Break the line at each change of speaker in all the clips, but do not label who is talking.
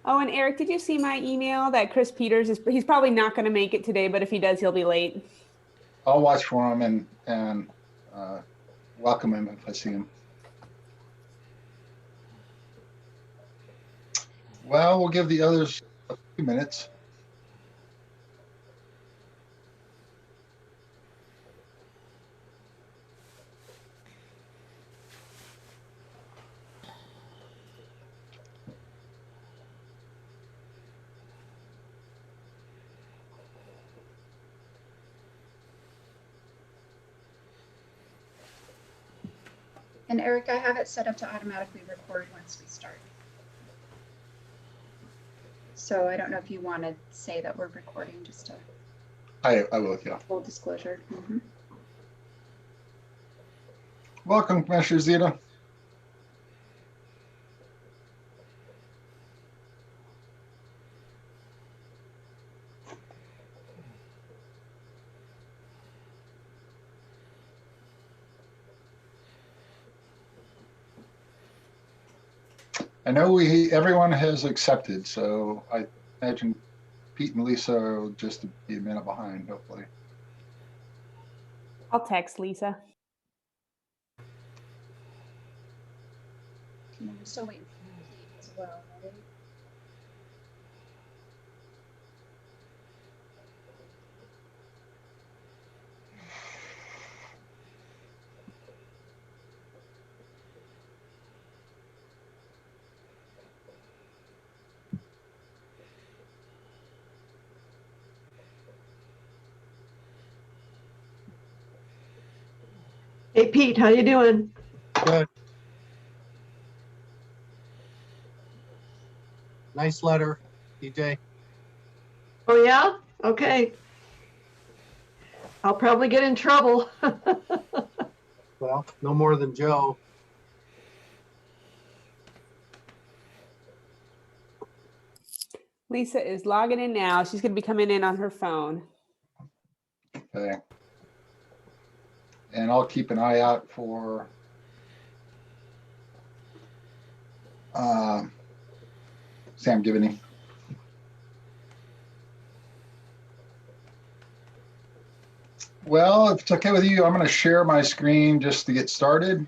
Oh, and Eric, did you see my email that Chris Peters he's probably not going to make it today, but if he does, he'll be late.
I'll watch for him and welcome him if I see him. Well, we'll give the others a few minutes.
And Eric, I have it set up to automatically record once we start. So I don't know if you want to say that we're recording just to.
I will, yeah.
Full disclosure. Mm-hmm.
Welcome, Commissioner Zeta. I know everyone has accepted, so I imagine Pete and Lisa are just be a minute behind, hopefully.
I'll text Lisa.
We're still waiting for Pete as well, right?
Hey, Pete, how you doing?
Good. Nice letter, DJ.
Oh, yeah? Okay. I'll probably get in trouble.
Well, no more than Joe.
Lisa is logging in now. She's going to be coming in on her phone.
Okay. And I'll keep an eye out for Sam Givney. Well, if it's okay with you, I'm going to share my screen just to get started.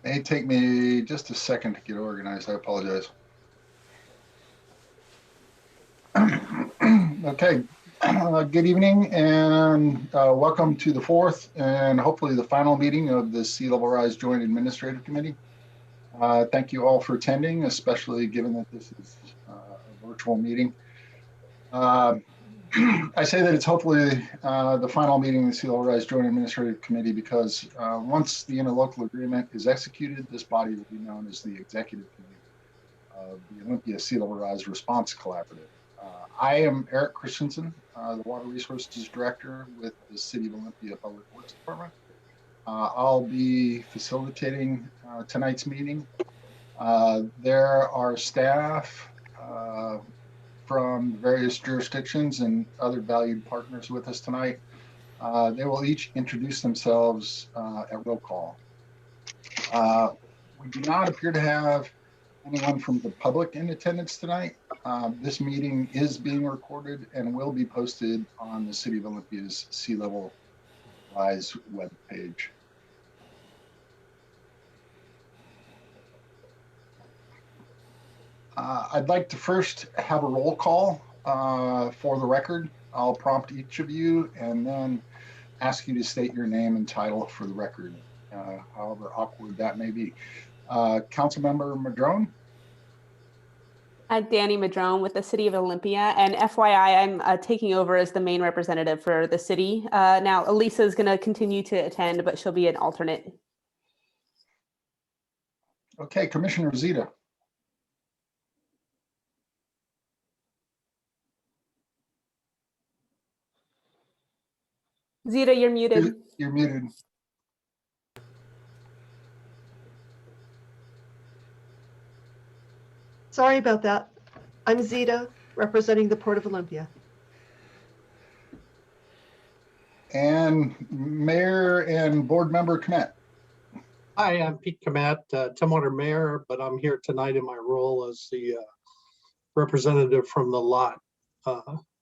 May take me just a second to get organized. I apologize. Okay. Good evening and welcome to the fourth and hopefully the final meeting of the Sea Level Rise Joint Administrative Committee. Thank you all for attending, especially given that this is a virtual meeting. I say that it's hopefully the final meeting of the Sea Level Rise Joint Administrative Committee because once the interlocal agreement is executed, this body will be known as the Executive Committee of the Olympia Sea Level Rise Response Collaborative. I am Eric Christensen, the Water Resources Director with the City of Olympia Public Works Department. I'll be facilitating tonight's meeting. There are staff from various jurisdictions and other valued partners with us tonight. They will each introduce themselves at roll call. We do not appear to have anyone from the public in attendance tonight. This meeting is being recorded and will be posted on the City of Olympia's Sea Level Rise webpage. I'd like to first have a roll call for the record. I'll prompt each of you and then ask you to state your name and title for the record, however awkward that may be. Councilmember Madrone.
Danny Madrone with the City of Olympia, and FYI, I'm taking over as the main representative for the city. Now, Elisa is going to continue to attend, but she'll be an alternate.
Okay, Commissioner Zeta.
Zeta, you're muted.
You're muted.
Sorry about that. I'm Zeta, representing the Port of Olympia.
And Mayor and Board Member Kmet.
Hi, I'm Pete Kamat, Tumwater Mayor, but I'm here tonight in my role as the representative from the lot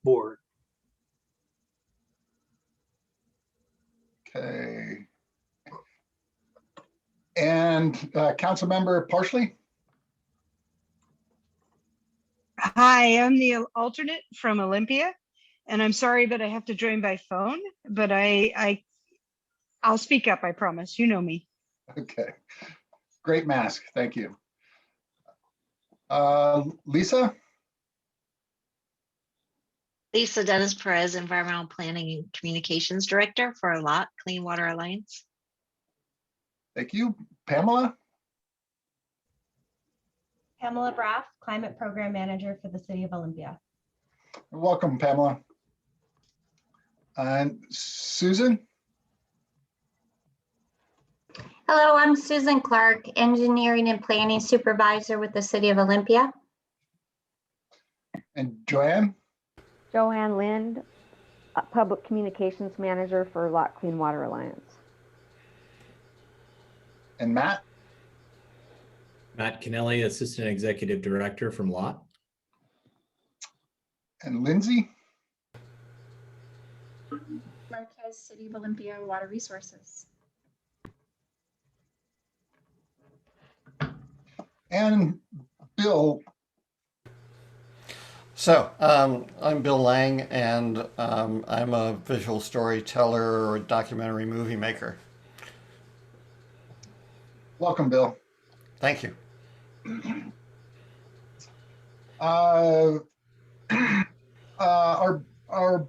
board.
Okay. And Councilmember Parsley.
Hi, I'm the alternate from Olympia, and I'm sorry, but I have to join by phone, but I'll speak up, I promise. You know me.
Okay. Great mask. Thank you. Lisa.
Lisa Dennis Perez, Environmental Planning and Communications Director for LOT Clean Water Alliance.
Thank you. Pamela.
Pamela Braff, Climate Program Manager for the City of Olympia.
Welcome, Pamela. And Susan.
Hello, I'm Susan Clark, Engineering and Planning Supervisor with the City of Olympia.
And Joanne.
Joanne Lind, Public Communications Manager for LOT Clean Water Alliance.
And Matt.
Matt Kennelly, Assistant Executive Director from LOT.
And Lindsay.
Marquez, City of Olympia Water Resources.
And Bill.
So I'm Bill Lang, and I'm a visual storyteller or documentary movie maker.
Welcome, Bill.
Thank you.
Our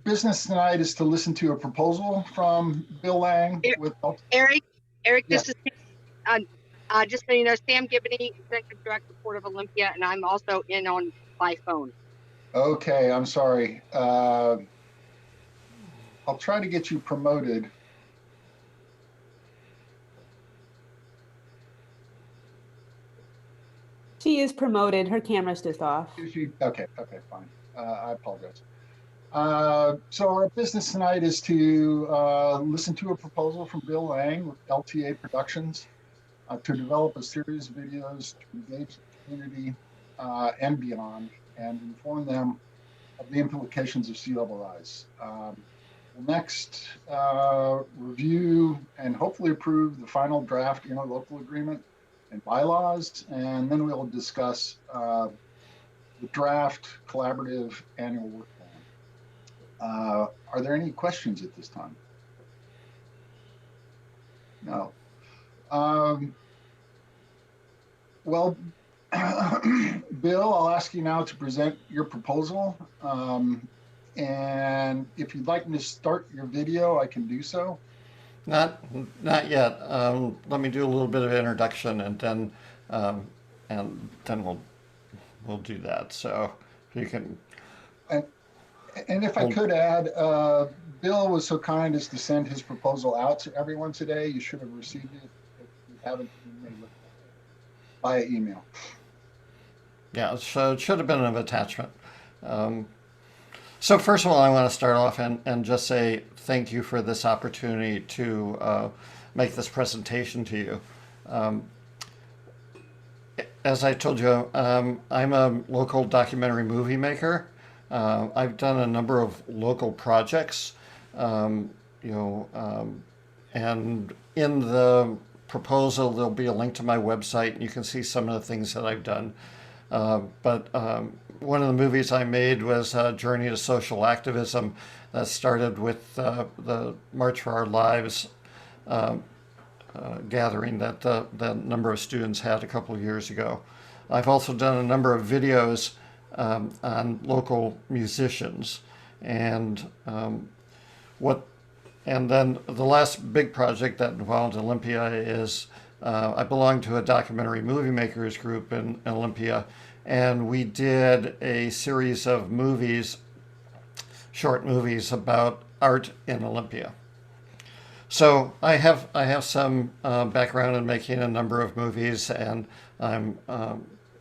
business tonight is to listen to a proposal from Bill Lang with
Eric,
Yes.
this is just so you know, Sam Gibney, Executive Director, Port of Olympia, and I'm also in on by phone.
Okay, I'm sorry. I'll try to get you promoted.
She is promoted. Her camera's just off.
Okay, fine. I apologize. So our business tonight is to listen to a proposal from Bill Lang with LTA Productions to develop a series of videos to engage the community and beyond, and inform them of the implications of sea level rise. We'll next review and hopefully approve the final draft interlocal agreement and bylaws, and then we'll discuss the draft collaborative annual work plan. Are there any questions at this time? No. Well, Bill, I'll ask you now to present your proposal. And if you'd like me to start your video, I can do so.
Not yet. Let me do a little bit of introduction, and then we'll do that. So you can.
And if I could add, Bill was so kind as to send his proposal out to everyone today. You should have received it. If you haven't, you may look via email.
Yeah, so it should have been an attachment. So first of all, I want to start off and just say thank you for this opportunity to make this presentation to you. As I told you, I'm a local documentary movie maker. I've done a number of local projects, and in the proposal, there'll be a link to my website, and you can see some of the things that I've done. But one of the movies I made was Journey to Social Activism that started with the March for Our Lives gathering that the number of students had a couple of years ago. I've also done a number of videos on local musicians, and then the last big project that involved Olympia is I belong to a documentary movie makers group in Olympia, and we did a series of movies, short movies about art in Olympia. So I have some background in making a number of movies, and I'm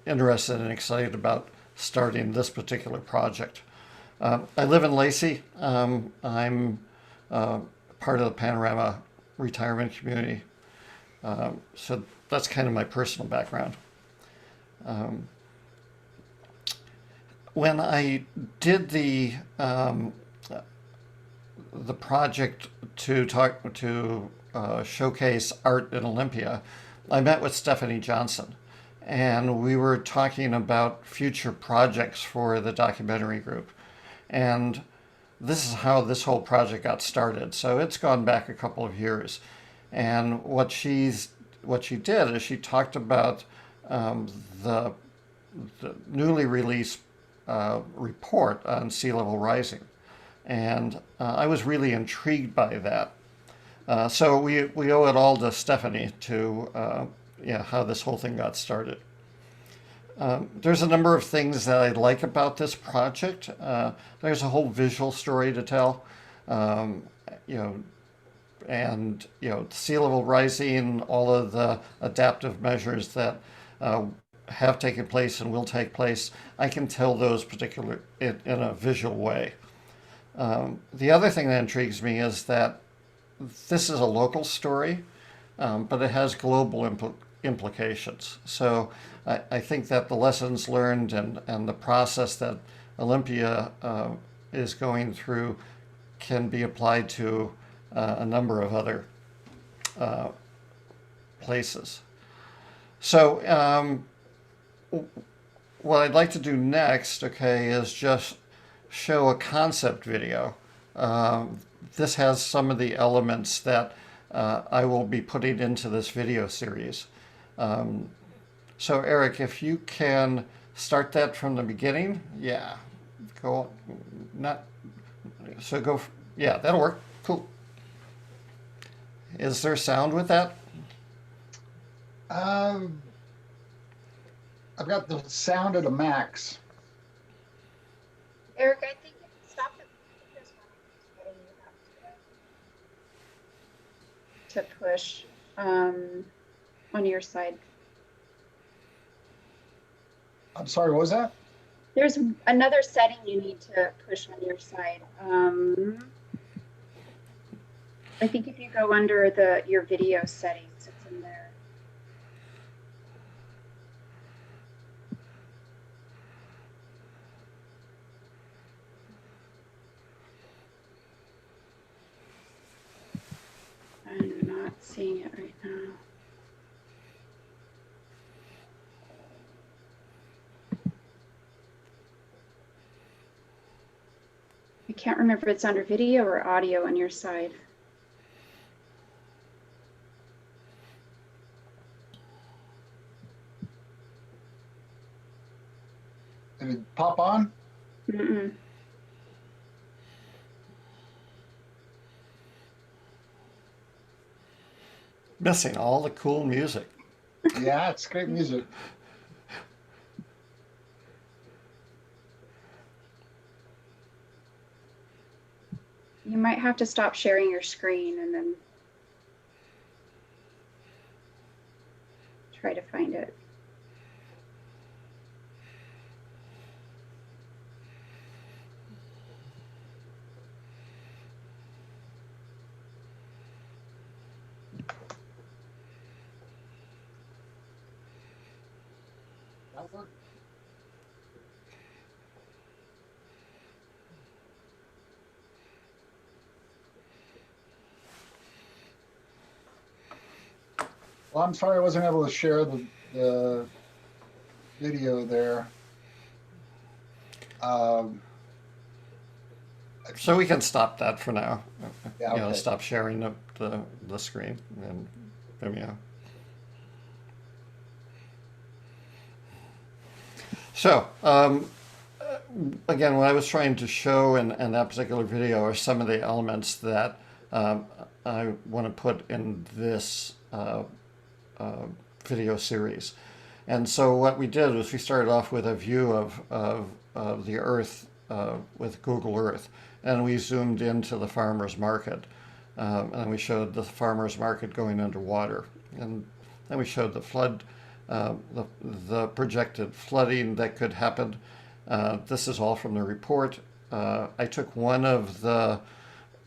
interested and excited about starting this particular project. I live in Lacey. I'm part of the Panorama retirement community. So that's kind of my personal background. When I did the project to showcase art in Olympia, I met with Stephanie Johnson, and we were talking about future projects for the documentary group. And this is how this whole project got started. So it's gone back a couple of years. And what she did is she talked about the newly released report on sea level rising. And I was really intrigued by that. So we owe it all to Stephanie to how this whole thing got started. There's a number of things that I like about this project. There's a whole visual story to tell, and sea level rising, all of the adaptive measures that have taken place and will take place. I can tell those particular in a visual way. The other thing that intrigues me is that this is a local story, but it has global implications. So I think that the lessons learned and the process that Olympia is going through can be applied to a number of other places. So what I'd like to do next, is just show a concept video. This has some of the elements that I will be putting into this video series. So Eric, if you can start that from the beginning, that'll work. Cool. Is there sound with that?
I've got the sound at a max.
Eric, I think if you stop the there's one you have to push on your side.
I'm sorry, what was that?
There's another setting you need to push on your side. I think if you go under your video settings, it's in there. I'm not seeing it right now. I can't remember if it's under video or audio on your side.
Did it pop on?
Mm-mm.
Missing all the cool music.
Yeah, it's great music.
You might have to stop sharing your screen and then try to find it.
Well, I'm sorry I wasn't able to share the video there.
So we can stop that for now.
Yeah, okay.
Stop sharing the screen and Vimeo. So again, what I was trying to show in that particular video are some of the elements that I want to put in this video series. And so what we did was we started off with a view of the Earth with Google Earth, and we zoomed into the farmer's market, and we showed the farmer's market going underwater, and then we showed the flood, the projected flooding that could happen. This is all from the report. I took one of the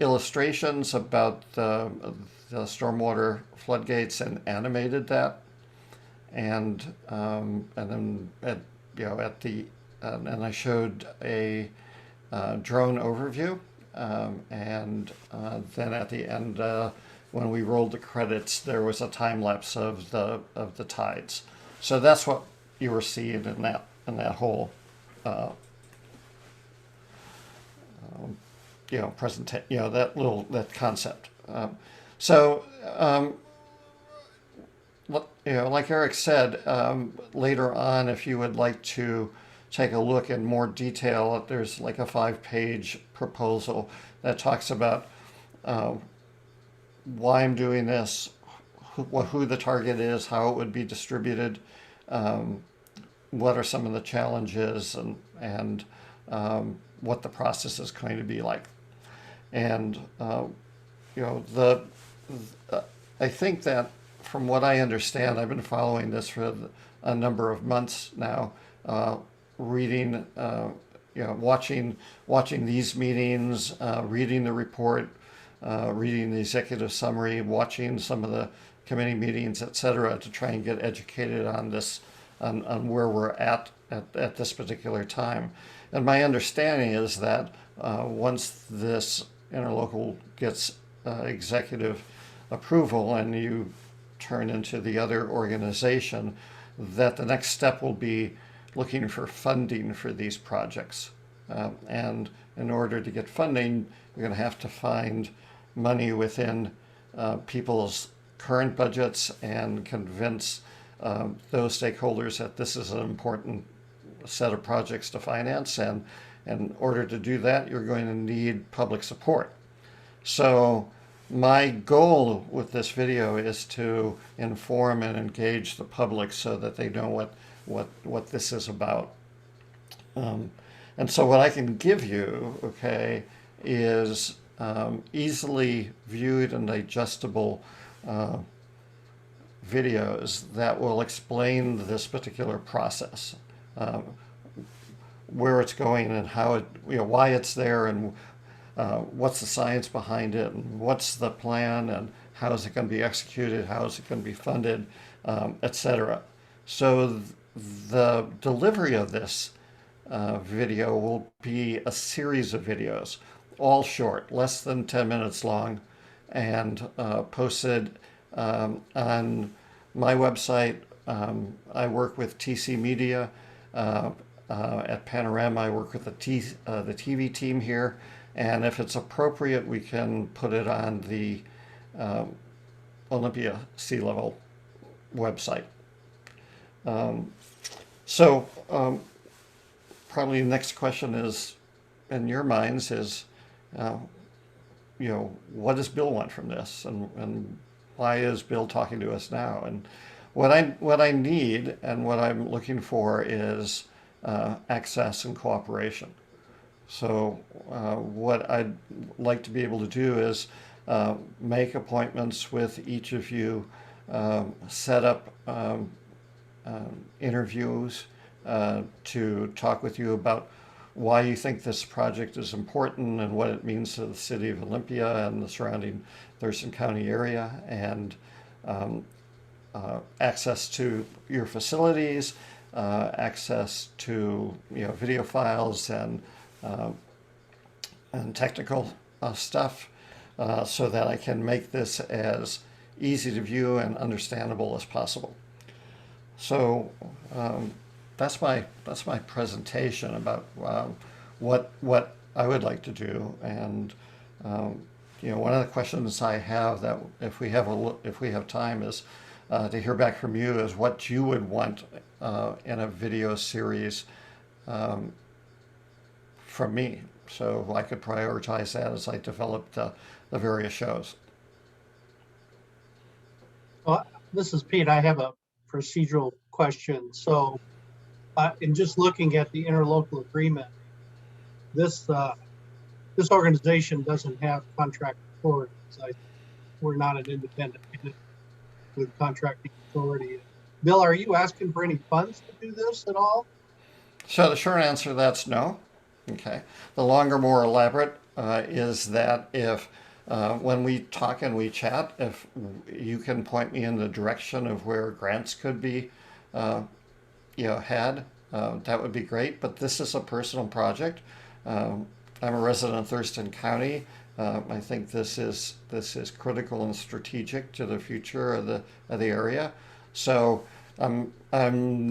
illustrations about the stormwater floodgates and animated that. And then and I showed a drone overview. And then at the end, when we rolled the credits, there was a time lapse of the tides. So that's what you were seeing in that whole presentation, that concept. Like Eric said, later on, if you would like to take a look in more detail, there's like a 5-page proposal that talks about why I'm doing this, who the target is, how it would be distributed, what are some of the challenges, and what the process is going to be like. And I think that from what I understand, I've been following this for a number of months now, reading, watching these meetings, reading the report, reading the executive summary, watching some of the committee meetings, et cetera, to try and get educated on this, on where we're at this particular time. And my understanding is that once this interlocal gets executive approval and you turn into the other organization, that the next step will be looking for funding for these projects. And in order to get funding, you're going to have to find money within people's current budgets and convince those stakeholders that this is an important set of projects to finance. And in order to do that, you're going to need public support. So my goal with this video is to inform and engage the public so that they know what this is about. And so what I can give you, okay, is easily viewed and digestible videos that will explain this particular process, where it's going and how it, why it's there, and what's the science behind it, and what's the plan, and how is it going to be executed, how is it going to be funded, etc. So the delivery of this video will be a series of videos, all short, less than 10 minutes long, and posted on my website. I work with TC Media. At Panorama, I work with the TV team here, and if it's appropriate, we can put it on the Olympia Sea Level website. Probably the next question is, in your minds, is, what does Bill want from this, and why is Bill talking to us now? And what I need and what I'm looking for is access and cooperation. So what I'd like to be able to do is make appointments with each of you, set up interviews to talk with you about why you think this project is important and what it means to the city of Olympia and the surrounding Thurston County area, and access to your facilities, access to video files and technical stuff, so that I can make this as easy to view and understandable as possible. So that's my presentation about what I would like to do. And one of the questions I have, that if we have time, is to hear back from you, is what you would want in a video series from me, so I could prioritize that as I develop the various shows.
Well, this is Pete. I have a procedural question. So in just looking at the interlocal agreement, this organization doesn't have contract authority. We're not an independent entity with contracting authority. Bill, are you asking for any funds to do this at all?
So the short answer to that's no. Okay. The longer, more elaborate is that if when we talk and we chat, if you can point me in the direction of where grants could be, had, that would be great. But this is a personal project. I'm a resident of Thurston County. I think this is critical and strategic to the future of the area. So I'm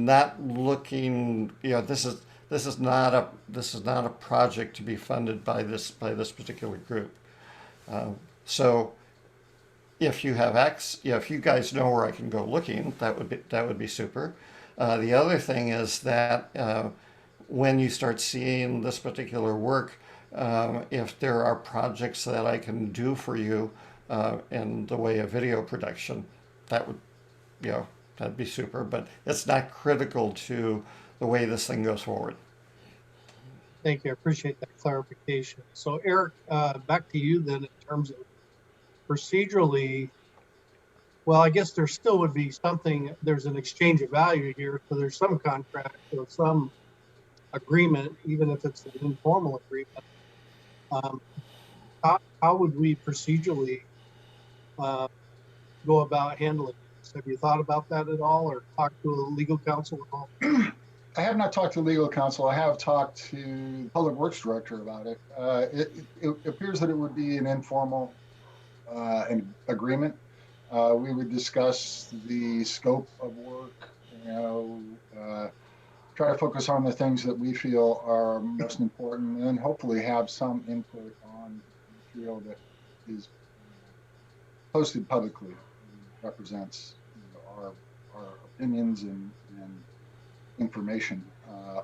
not looking. This is not a project to be funded by this particular group. So if you have if you guys know where I can go looking, that would be super. The other thing is that when you start seeing this particular work, if there are projects that I can do for you in the way of video production, that would, that'd be super. But it's not critical to the way this thing goes forward.
Thank you. I appreciate that clarification. So Eric, back to you then in terms of procedurally, well, I guess there still would be something, there's an exchange of value here. So there's some contract or some agreement, even if it's an informal agreement. How would we procedurally go about handling this? Have you thought about that at all or talked to a legal counsel at all?
I have not talked to legal counsel. I have talked to the Public Works Director about it. It appears that it would be an informal agreement. We would discuss the scope of work, try to focus on the things that we feel are most important, and hopefully have some input on material that is posted publicly, represents our opinions and information.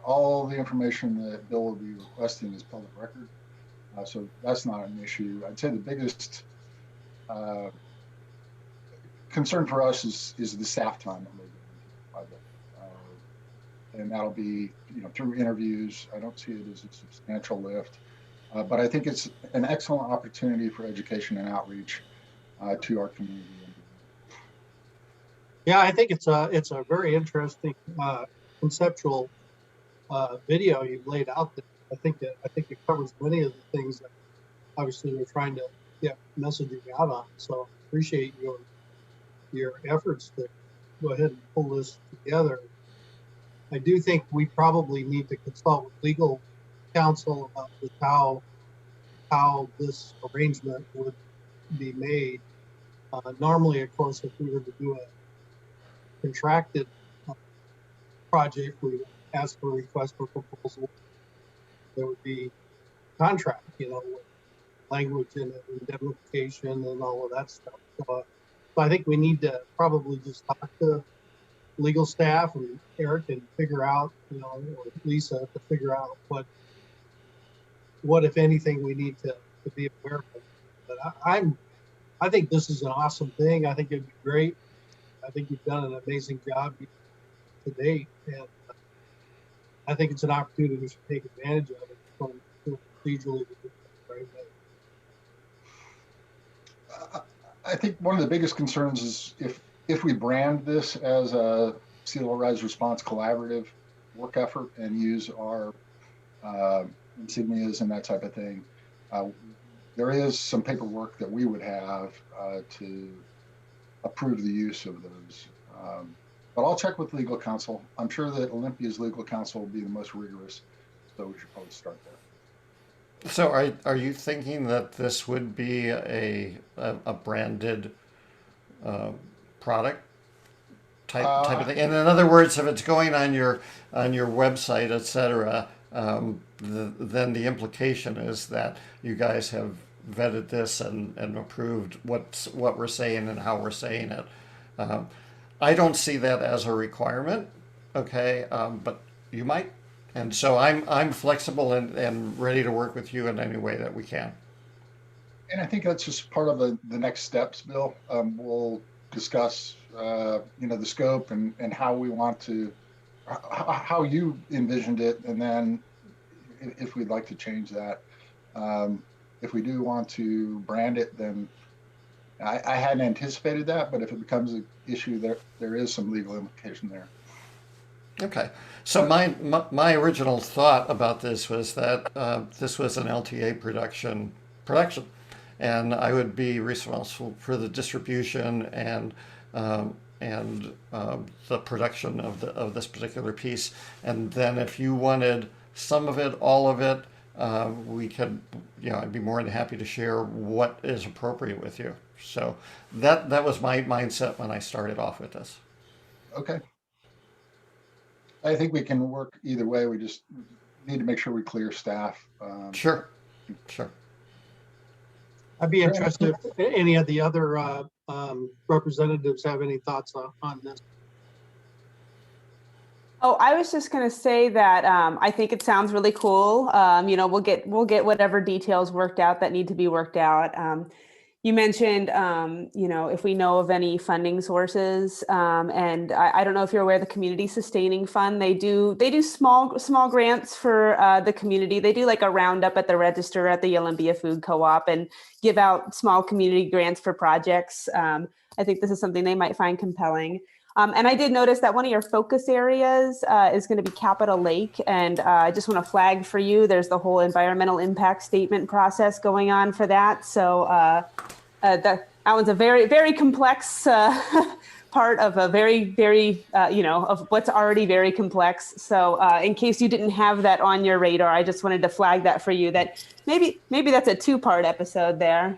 All the information that Bill will be requesting is public record, so that's not an issue. I'd say the biggest concern for us is the staff time that may go into the project, and that'll be through interviews. I don't see it as a substantial lift, but I think it's an excellent opportunity for education and outreach to our community.
Yeah, I think it's a very interesting conceptual video you've laid out there. I think it covers many of the things that obviously we're trying to get messaging out on. So appreciate your efforts to go ahead and pull this together. I do think we probably need to consult with legal counsel about just how this arrangement would be made. Normally, of course, if we were to do a contracted project, we would ask for a request for proposal. There would be contract, with language and indemnification and all of that stuff. So I think we need to probably just talk to legal staff and Eric and figure out, or Lisa to figure out what if anything we need to be aware of. But I think this is an awesome thing. I think it'd be great. I think you've done an amazing job to date, and I think it's an opportunity we should take advantage of it from procedurally. Right?
I think one of the biggest concerns is if we brand this as a CLRI's Response Collaborative work effort and use our insignias and that type of thing, there is some paperwork that we would have to approve the use of those. But I'll check with legal counsel. I'm sure that Olympia's legal counsel will be the most rigorous, so we should probably start there.
So are you thinking that this would be a branded product type of thing? And in other words, if it's going on your website, etc., then the implication is that you guys have vetted this and approved what we're saying and how we're saying it. I don't see that as a requirement, okay, but you might. And so I'm flexible and ready to work with you in any way that we can.
And I think that's just part of the next steps, Bill. We'll discuss, the scope and how we want to, how you envisioned it, and then if we'd like to change that. If we do want to brand it, then I hadn't anticipated that, but if it becomes an issue, there is some legal implication there.
Okay. So my original thought about this was that this was an LTA production, and I would be responsible for the distribution and the production of this particular piece. And then if you wanted some of it, all of it, we could, I'd be more than happy to share what is appropriate with you. So that was my mindset when I started off with this.
Okay. I think we can work either way. We just need to make sure we clear staff.
Sure.
I'd be interested if any of the other representatives have any thoughts on this.
Oh, I was just going to say that I think it sounds really cool. We'll get whatever details worked out that need to be worked out. You mentioned, if we know of any funding sources, and I don't know if you're aware of the Community Sustaining Fund. They do small grants for the community. They do like a roundup at the register at the Olympia Food Co-op and give out small community grants for projects. I think this is something they might find compelling. And I did notice that one of your focus areas is going to be Capitol Lake. And I just want to flag for you, there's the whole environmental impact statement process going on for that. So that one's a very, very complex part of a very, very, of what's already very complex. So in case you didn't have that on your radar, I just wanted to flag that for you, that maybe that's a 2-part episode there.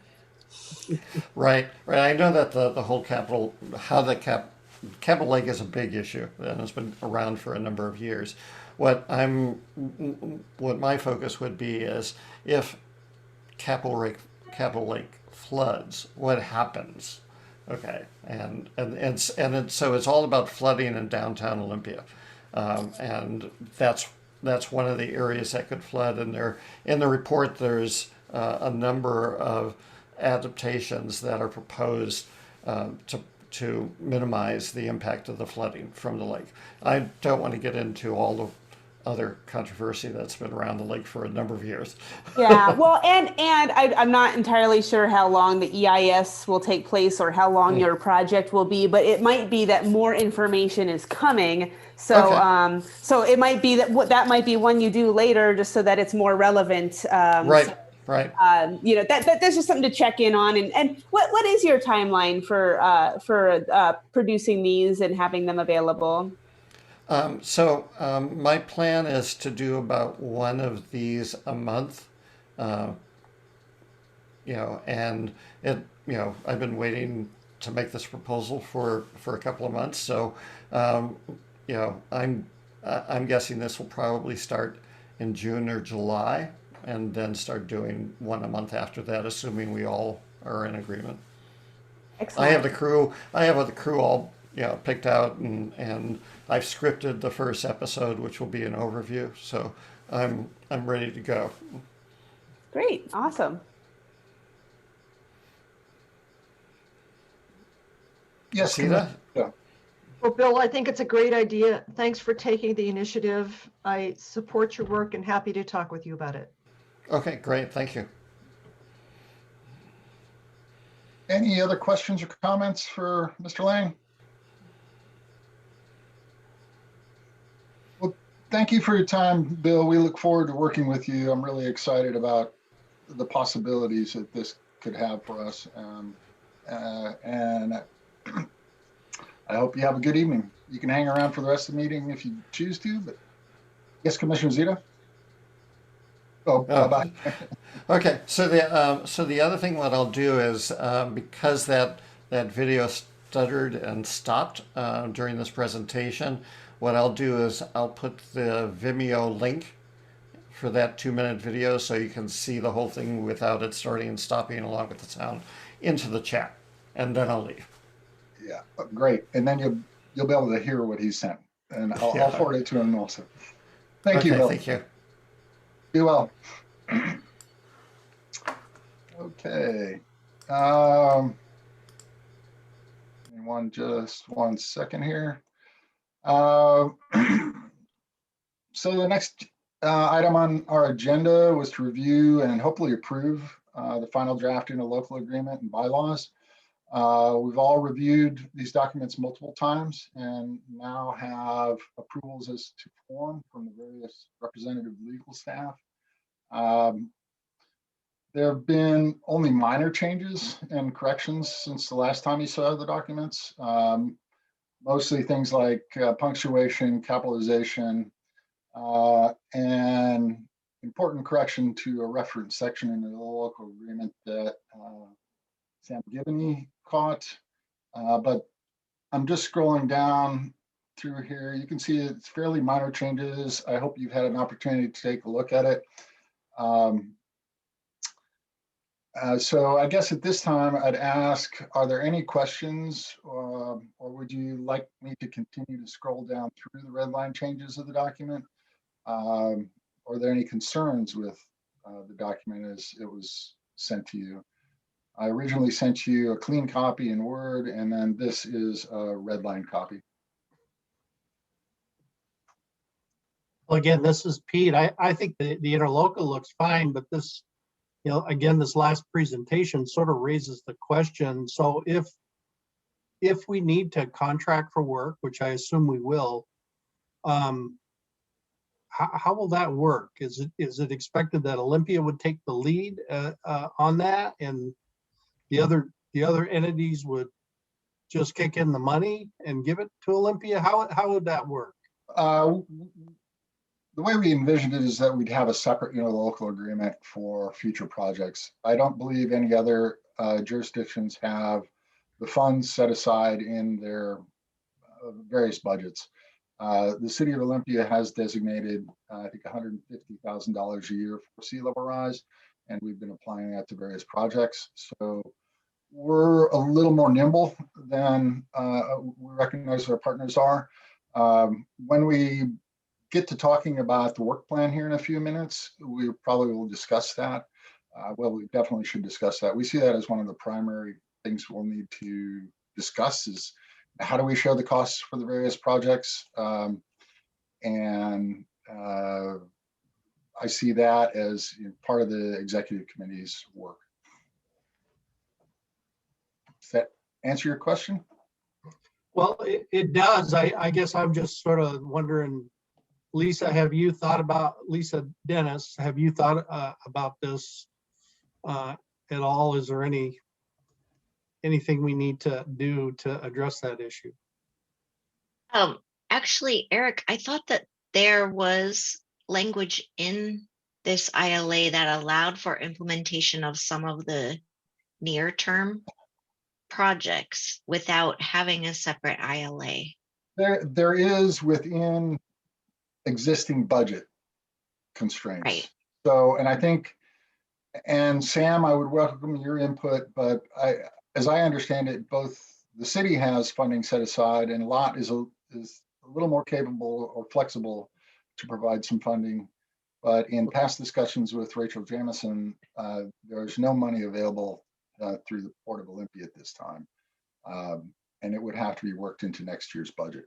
Right. I know that the whole Capitol Lake is a big issue, and it's been around for a number of years. What my focus would be is if Capitol Lake floods, what happens? Okay, and so it's all about flooding in downtown Olympia, and that's one of the areas that could flood. And in the report, there's a number of adaptations that are proposed to minimize the impact of the flooding from the lake. I don't want to get into all the other controversy that's been around the lake for a number of years.
Yeah, well, and I'm not entirely sure how long the EIS will take place or how long your project will be, but it might be that more information is coming. So, okay. So it might be that might be one you do later, just so that it's more relevant.
Right.
That's just something to check in on. And what is your timeline for producing these and having them available?
My plan is to do about one of these a month, and I've been waiting to make this proposal for a couple of months. So, I'm guessing this will probably start in June or July, and then start doing one a month after that, assuming we all are in agreement.
Excellent.
I have the crew all picked out, and I've scripted the first episode, which will be an overview. So I'm ready to go.
Great, awesome.
Yes,
Sita?
Yeah.
Well, Bill, I think it's a great idea. Thanks for taking the initiative. I support your work and happy to talk with you about it.
Okay, great. Thank you.
Any other questions or comments for Mr. Lang? Well, thank you for your time, Bill. We look forward to working with you. I'm really excited about the possibilities that this could have for us. And I hope you have a good evening. You can hang around for the rest of the meeting if you choose to, but yes, Commissioner Zito? Oh, bye-bye.
Okay, so the other thing what I'll do is, because that video stuttered and stopped during this presentation, what I'll do is I'll put the Vimeo link for that 2-minute video so you can see the whole thing without it starting and stopping along with the sound into the chat, and then I'll leave.
Yeah, great. And then you'll be able to hear what he sent, and I'll forward it to him also. Thank you, Bill.
Thank you.
Be well. Okay. Just one second here. So the next item on our agenda was to review and hopefully approve the final draft in a local agreement and bylaws. We've all reviewed these documents multiple times and now have approvals as to form from the various representative legal staff. There have been only minor changes and corrections since the last time you saw the documents. Mostly things like punctuation, capitalization, and important correction to a reference section in the local agreement that Sam Gibney caught. But I'm just scrolling down through here. You can see it's fairly minor changes. I hope you've had an opportunity to take a look at it. So I guess at this time I'd ask, are there any questions or would you like me to continue to scroll down through the red line changes of the document? Are there any concerns with the document as it was sent to you? I originally sent you a clean copy in Word, and then this is a red line copy.
Well, again, this is Pete. I think the interlocal looks fine, but this, you know, again, this last presentation sort of raises the question. So if we need to contract for work, which I assume we will, how will that work? Is it expected that Olympia would take the lead on that, and the other entities would just kick in the money and give it to Olympia? How would that work?
The way we envisioned it is that we'd have a separate local agreement for future projects. I don't believe any other jurisdictions have the funds set aside in their various budgets. The city of Olympia has designated, I think, $150,000 a year for sea level rise, and we've been applying that to various projects. So we're a little more nimble than we recognize our partners are. When we get to talking about the work plan here in a few minutes, we probably will discuss that. Well, we definitely should discuss that. We see that as one of the primary things we'll need to discuss is how do we show the costs for the various projects? And I see that as part of the executive committee's work. Does that answer your question?
Well, it does. I guess I'm just sort of wondering, Lisa Dennis, have you thought about this at all? Is there anything we need to do to address that issue?
Actually, Eric, I thought that there was language in this ILA that allowed for implementation of some of the near-term projects without having a separate ILA.
There is within existing budget constraints.
Right.
So, and I think, and Sam, I would welcome your input, but as I understand it, both the city has funding set aside and LOT is a little more capable or flexible to provide some funding. But in past discussions with Rachel Jamison, there's no money available through the Port of Olympia at this time. And it would have to be worked into next year's budget.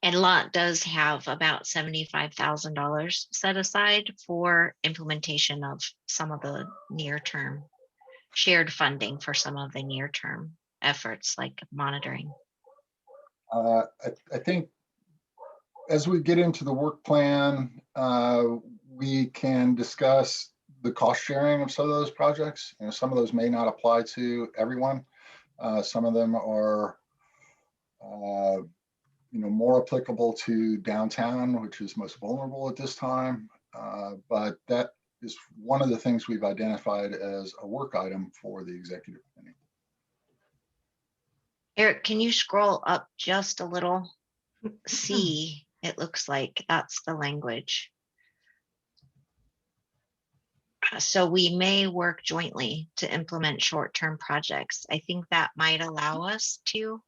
And LOT does have about $75,000 set aside for implementation of some of the near-term shared funding for some of the near-term efforts like monitoring.
I think as we get into the work plan, we can discuss the cost sharing of some of those projects. Some of those may not apply to everyone. Some of them are more applicable to downtown, which is most vulnerable at this time. But that is one of the things we've identified as a work item for the executive committee.
Eric, can you scroll up just a little? C, it looks like that's the language. So we may work jointly to implement short-term projects. I think that might allow us to.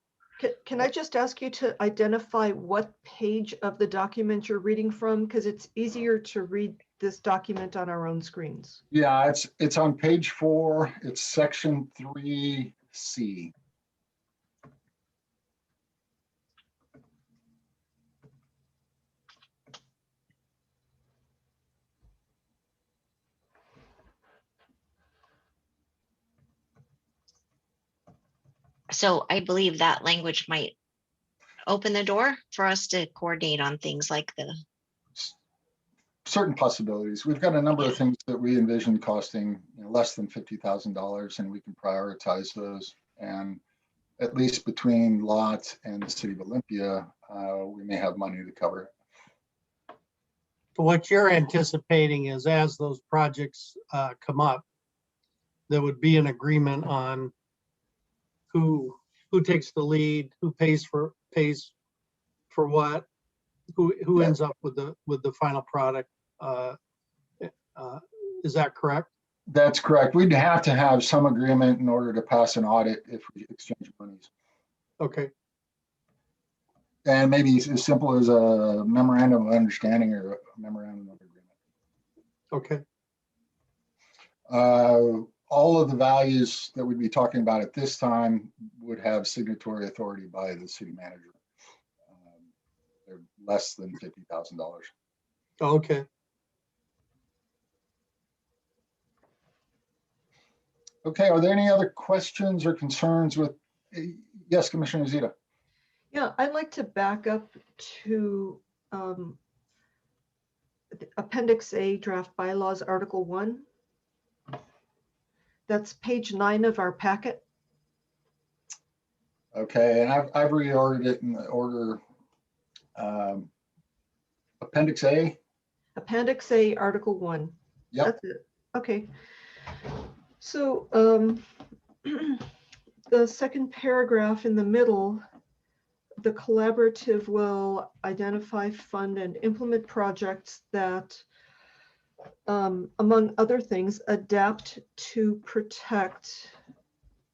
Can I just ask you to identify what page of the document you're reading from? Because it's easier to read this document on our own screens.
Yeah, it's on page 4. It's section 3C.
So I believe that language might open the door for us to coordinate on things like the,
Certain possibilities. We've got a number of things that we envision costing less than $50,000, and we can prioritize those. And at least between lots and the city of Olympia, we may have money to cover it.
So what you're anticipating is as those projects come up, there would be an agreement on who takes the lead, who pays for what, who ends up with the final product. Is that correct?
That's correct. We'd have to have some agreement in order to pass an audit if we exchange monies.
Okay.
And maybe as simple as a memorandum of understanding or a memorandum of agreement.
Okay.
All of the values that we'd be talking about at this time would have signatory authority by the city manager. They're less than $50,000.
Okay.
Okay, are there any other questions or concerns with, yes, Commissioner Zeta?
Yeah, I'd like to back up to Appendix A, Draft Bylaws, Article 1. That's page 9 of our packet.
Okay, and I've reordered it in the order Appendix A.
Appendix A, Article 1.
Yep.
That's it. Okay. So the second paragraph in the middle, the collaborative will identify, fund, and implement projects that, among other things, adapt to protect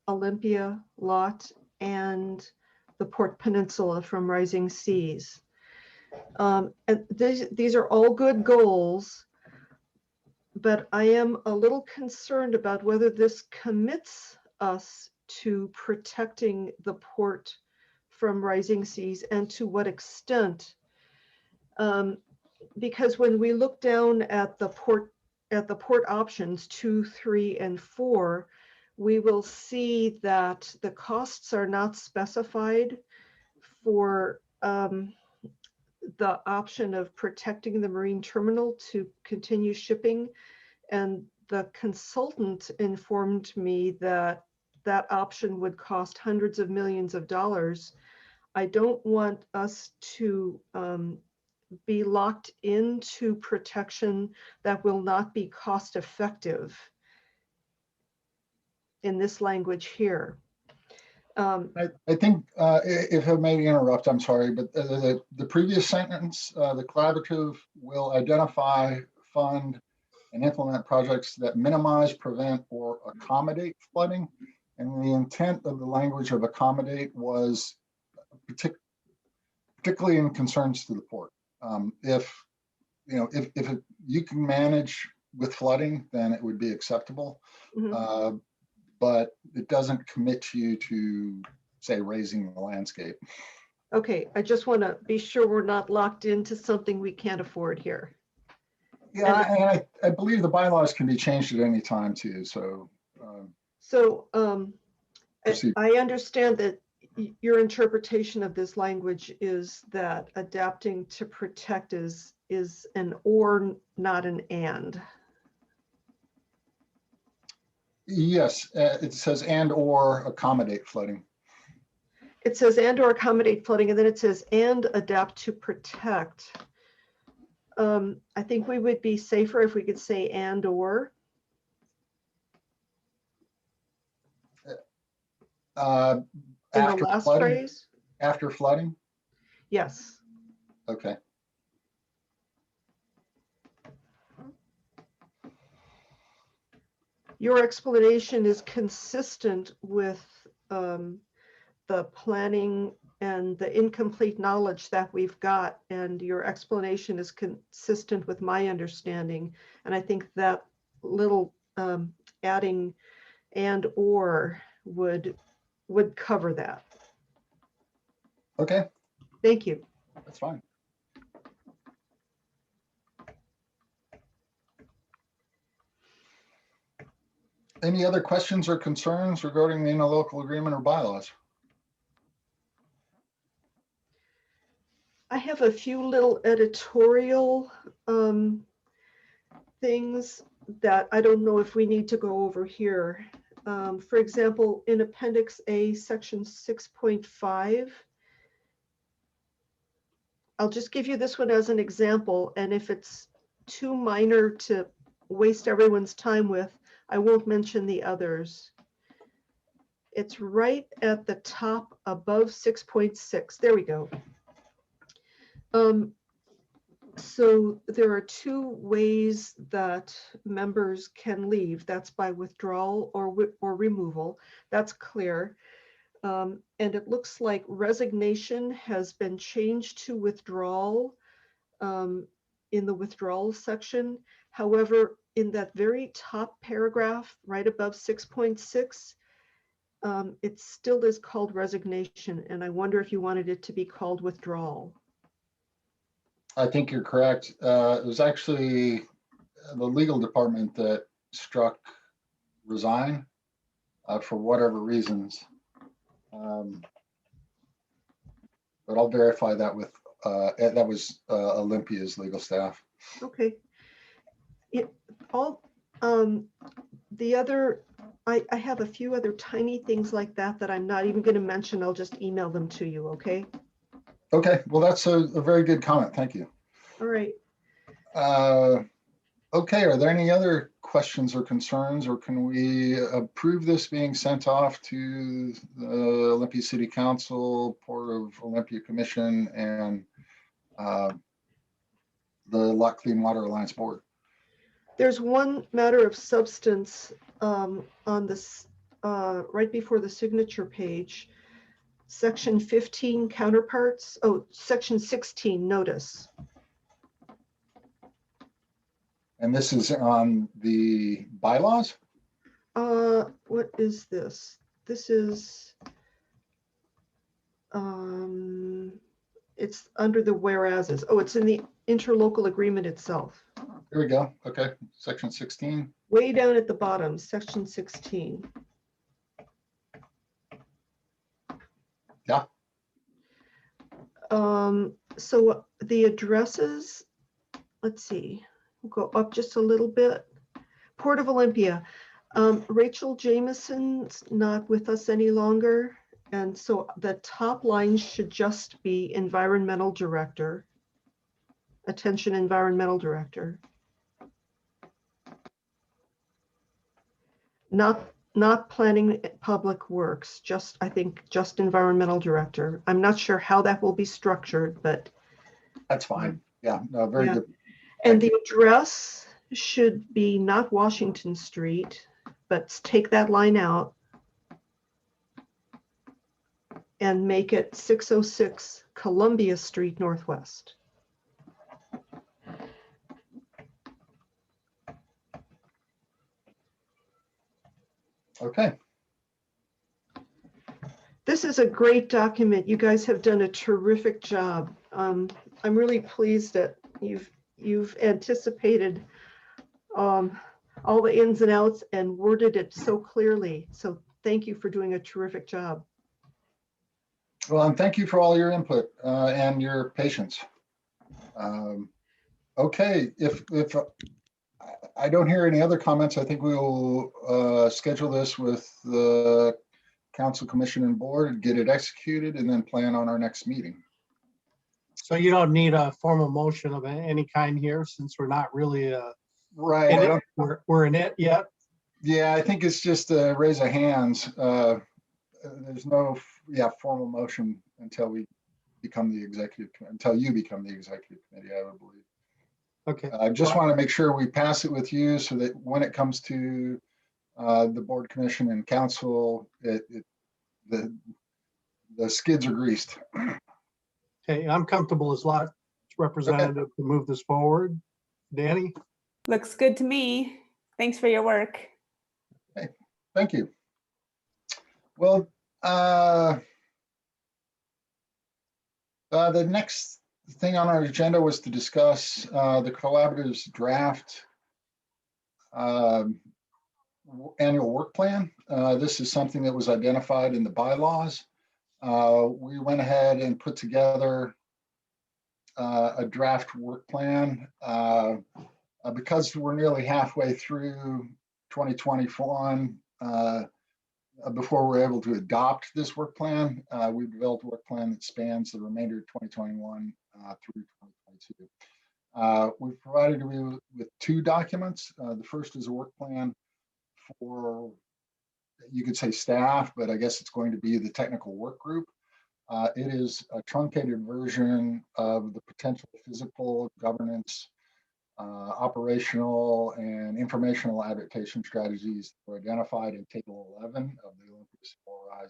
Olympia, Lot, and the Port Peninsula from rising seas. And these are all good goals, but I am a little concerned about whether this commits us to protecting the port from rising seas and to what extent. Because when we look down at the port options 2, 3, and 4, we will see that the costs are not specified for the option of protecting the marine terminal to continue shipping. And the consultant informed me that that option would cost hundreds of millions of dollars. I don't want us to be locked into protection that will not be cost effective in this language here.
I think if I may interrupt, I'm sorry, but the previous sentence, the collaborative will identify, fund, and implement projects that minimize, prevent, or accommodate flooding. And the intent of the language of accommodate was particularly in concerns to the port. If you can manage with flooding, then it would be acceptable.
Mhm.
But it doesn't commit you to, say, raising the landscape.
Okay, I just want to be sure we're not locked into something we can't afford here.
Yeah, and I believe the bylaws can be changed at any time too, so. Proceed.
I understand that your interpretation of this language is that adapting to protect is an or, not an and.
Yes, it says and or accommodate flooding.
It says and or accommodate flooding, and then it says and adapt to protect. I think we would be safer if we could say and or. In the last phrase?
After flooding?
Yes.
Okay.
Your explanation is consistent with the planning and the incomplete knowledge that we've got, and your explanation is consistent with my understanding. And I think that little adding and or would cover that.
Okay.
Thank you.
That's fine. Any other questions or concerns regarding the interlocal agreement or bylaws?
I have a few little editorial things that I don't know if we need to go over here. For example, in Appendix A, Section 6.5, I'll just give you this one as an example, and if it's too minor to waste everyone's time with, I won't mention the others. It's right at the top above 6.6. There we go. So there are two ways that members can leave. That's by withdrawal or removal. That's clear. And it looks like resignation has been changed to withdrawal in the withdrawal section. However, in that very top paragraph, right above 6.6, it still is called resignation. And I wonder if you wanted it to be called withdrawal.
I think you're correct. It was actually the legal department that struck resign for whatever reasons. But I'll verify that with, that was Olympia's legal staff.
Okay. The other, I have a few other tiny things like that that I'm not even going to mention. I'll just email them to you, okay?
Okay, well, that's a very good comment. Thank you.
All right.
Okay, are there any other questions or concerns, or can we approve this being sent off to the Olympia City Council, Port of Olympia Commission, and the Lot Clean Water Alliance Board?
There's one matter of substance on this, right before the signature page, Section 15 counterparts. Oh, Section 16 notice.
And this is on the bylaws?
What is this? This is, it's under the whereases. Oh, it's in the interlocal agreement itself.
Here we go. Okay, Section 16.
Way down at the bottom, Section 16.
Yeah.
So the addresses, let's see, we'll go up just a little bit. Port of Olympia. Rachel Jameson's not with us any longer. And so the top line should just be environmental director. Attention, environmental director. Not planning public works, just, I think, just environmental director. I'm not sure how that will be structured, but.
That's fine. Yeah, no, very good.
And the address should be not Washington Street, but take that line out and make it 606 Columbia Street Northwest.
Okay.
This is a great document. You guys have done a terrific job. I'm really pleased that you've anticipated all the ins and outs and worded it so clearly. So thank you for doing a terrific job.
Well, and thank you for all your input and your patience. Okay, if I don't hear any other comments, I think we will schedule this with the council, commission, and board, get it executed, and then plan on our next meeting.
So you don't need a formal motion of any kind here, since we're not really
right.
We're in it yet.
Yeah, I think it's just a raise of hands. There's no formal motion until we become the executive, until you become the executive committee, I would believe.
Okay.
I just want to make sure we pass it with you so that when it comes to the board, commission, and council, the skids are greased.
Okay, I'm comfortable as lot representative to move this forward. Danny?
Looks good to me. Thanks for your work.
Okay, thank you. Well, the next thing on our agenda was to discuss the collaborative's draft annual work plan. This is something that was identified in the bylaws. We went ahead and put together a draft work plan. Because we're nearly halfway through 2021, before we're able to adopt this work plan, we've developed a work plan that spans the remainder of 2021 through 2022. We've provided you with two documents. The first is a work plan for, you could say staff, but I guess it's going to be the technical work group. It is a truncated version of the potential physical, governance, operational, and informational adaptation strategies that were identified in Table 11 of the Olympia SLR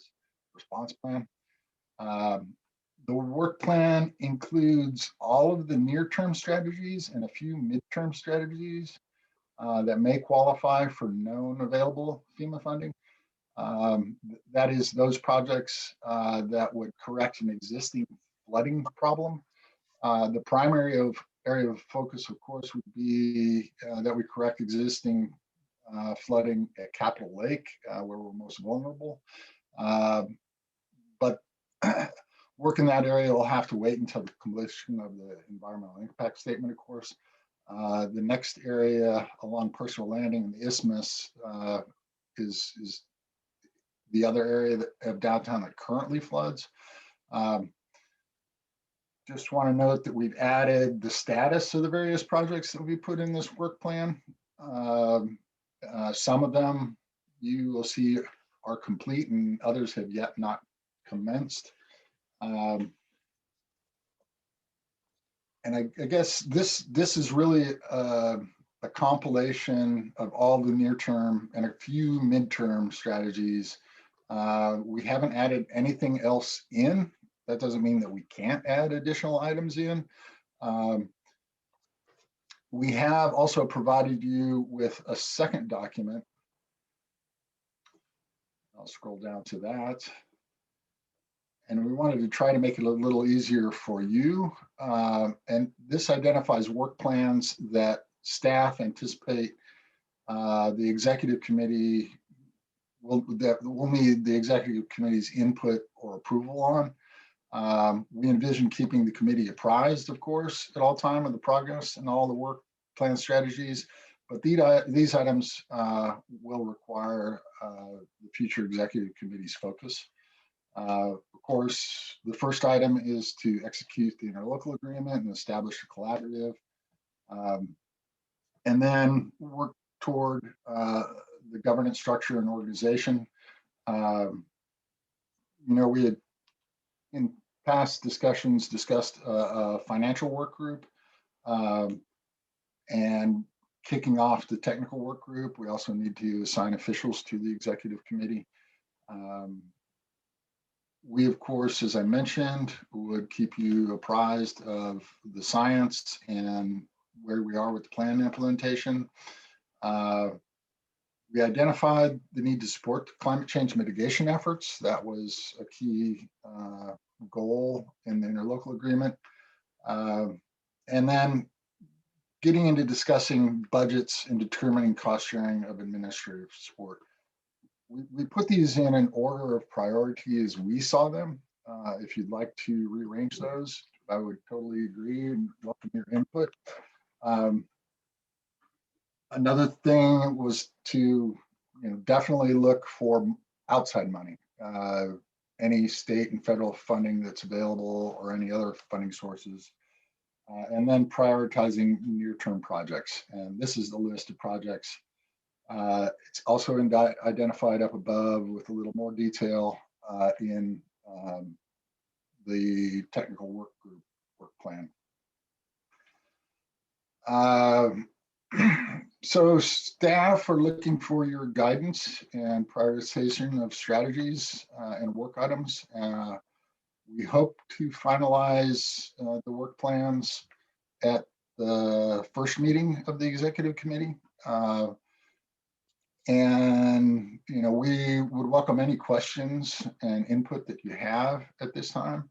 response plan. The work plan includes all of the near-term strategies and a few mid-term strategies that may qualify for known available FEMA funding. That is those projects that would correct an existing flooding problem. The primary area of focus, of course, would be that we correct existing flooding at Capitol Lake, where we're most vulnerable. But work in that area will have to wait until the completion of the environmental impact statement, of course. The next area along Percival Landing and the Isthmus is the other area of downtown that currently floods. Just want to note that we've added the status of the various projects that we put in this work plan. Some of them you will see are complete and others have yet not commenced. And I guess this is really a compilation of all the near-term and a few midterm strategies. We haven't added anything else in. That doesn't mean that we can't add additional items in. We have also provided you with a second document. I'll scroll down to that. And we wanted to try to make it a little easier for you. And this identifies work plans that staff anticipate the executive committee will need the executive committee's input or approval on. We envision keeping the committee apprised, of course, at all time of the progress and all the work plan strategies, but these items will require the future executive committee's focus. Of course, the first item is to execute the interlocal agreement and establish a collaborative, and then work toward the governance structure and organization. We had in past discussions discussed a financial work group and kicking off the technical work group. We also need to assign officials to the executive committee. We, of course, as I mentioned, would keep you apprised of the science and where we are with the plan implementation. We identified the need to support the climate change mitigation efforts. That was a key goal in the interlocal agreement. And then getting into discussing budgets and determining cost sharing of administrative support. We put these in an order of priority as we saw them. If you'd like to rearrange those, I would totally agree and welcome your input. Another thing was to definitely look for outside money, any state and federal funding that's available or any other funding sources, and then prioritizing near-term projects. And this is the list of projects. It's also identified up above with a little more detail in the technical work group work plan. So staff are looking for your guidance and prioritization of strategies and work items. We hope to finalize the work plans at the first meeting of the executive committee. And we would welcome any questions and input that you have at this time.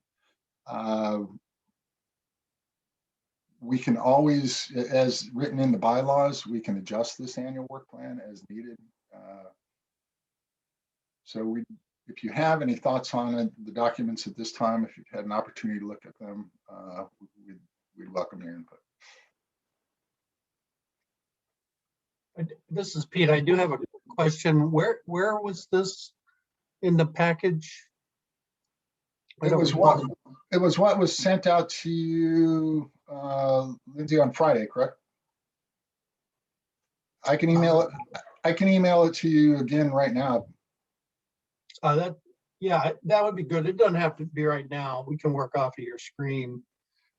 We can always, as written in the bylaws, we can adjust this annual work plan as needed. So if you have any thoughts on it, the documents at this time, if you've had an opportunity to look at them, we'd we'd welcome your input.
This is Pete. I do have a question. Where was this in the package?
It was what was sent out to you, Lindsay, on Friday, correct? I can email it. I can email it to you again right now.
Yeah, that would be good. It doesn't have to be right now. We can work off of your screen.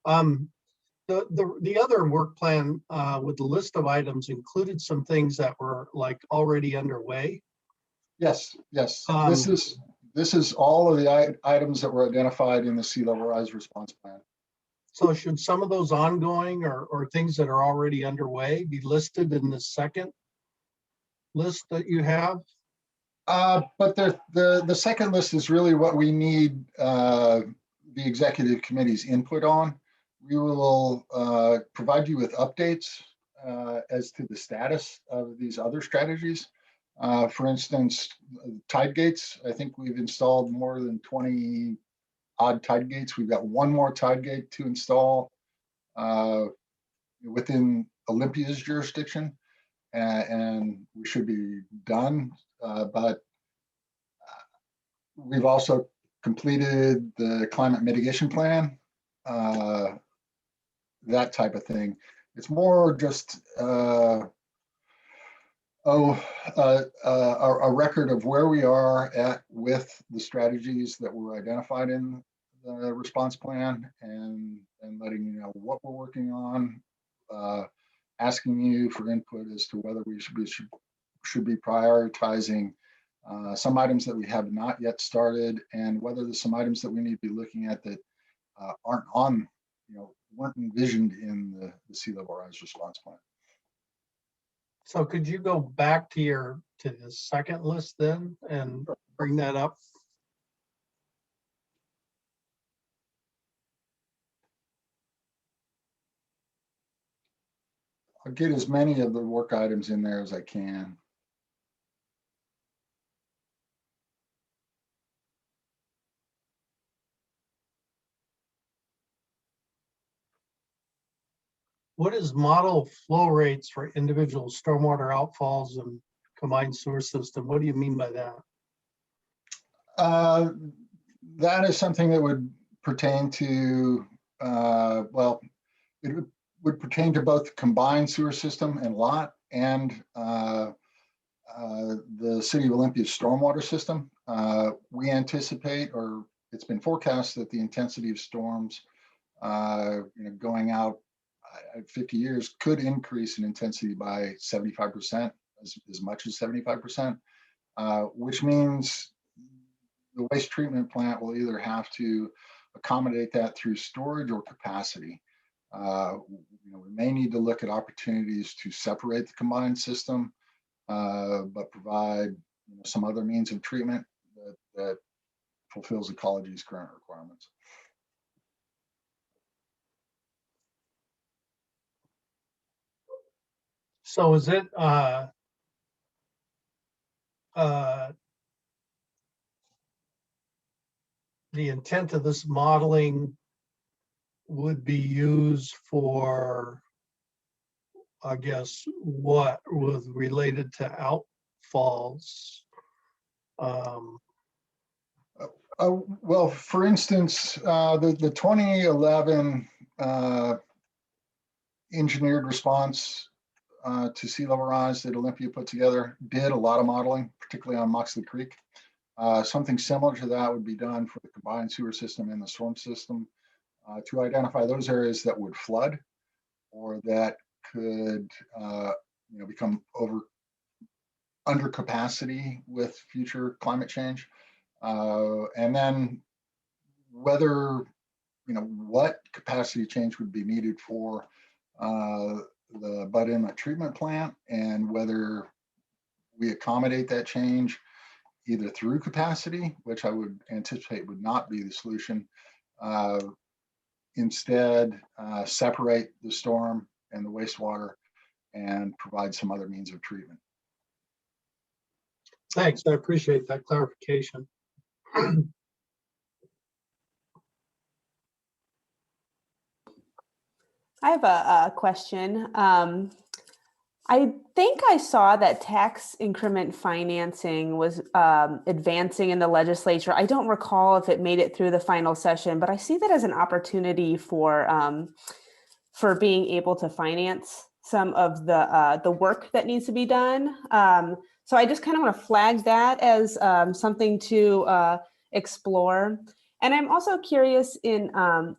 The other work plan with the list of items included some things that were like already underway.
Yes. This is all of the items that were identified in the sea level rise response plan.
So should some of those ongoing or things that are already underway be listed in the second list that you have?
But the second list is really what we need the executive committee's input on. We will provide you with updates as to the status of these other strategies. For instance, tide gates. I think we've installed more than 20 odd tide gates. We've got one more tide gate to install within Olympia's jurisdiction, and we should be done. But we've also completed the climate mitigation plan, that type of thing. It's more just a record of where we are at with the strategies that were identified in the response plan, and letting you know what we're working on, asking you for input as to whether we should be prioritizing some items that we have not yet started, and whether there's some items that we need to be looking at that aren't on, weren't envisioned in the sea level rise response plan.
So could you go back to the second list then and bring that up?
I'll get as many of the work items in there as I can.
What is model flow rates for individual stormwater outfalls and combined sewer system? What do you mean by that?
That is something that would pertain to, well, it would pertain to both combined sewer system and lot, and the City of Olympia's stormwater system. We anticipate, or it's been forecast, that the intensity of storms going out 50 years could increase in intensity by 75%, as much as 75%, which means the waste treatment plant will either have to accommodate that through storage or capacity. We may need to look at opportunities to separate the combined system, but provide some other means of treatment that fulfills ecology's current requirements.
So is it the intent of this modeling would be used for, I guess, what was related to outfalls?
Well, for instance, the 2011 engineered response to sea level rise that Olympia put together did a lot of modeling, particularly on Moxley Creek. Something similar to that would be done for the combined sewer system and the storm system to identify those areas that would flood or that could become under capacity with future climate change. And then whether, what capacity change would be needed for the Bud Inlet treatment plant, and whether we accommodate that change either through capacity, which I would anticipate would not be the solution, instead separate the storm and the wastewater and provide some other means of treatment.
Thanks, I appreciate that clarification.
I have a question. I think I saw that tax increment financing was advancing in the legislature. I don't recall if it made it through the final session, but I see that as an opportunity for being able to finance some of the work that needs to be done. So I just kind of want to flag that as something to explore. And I'm also curious in,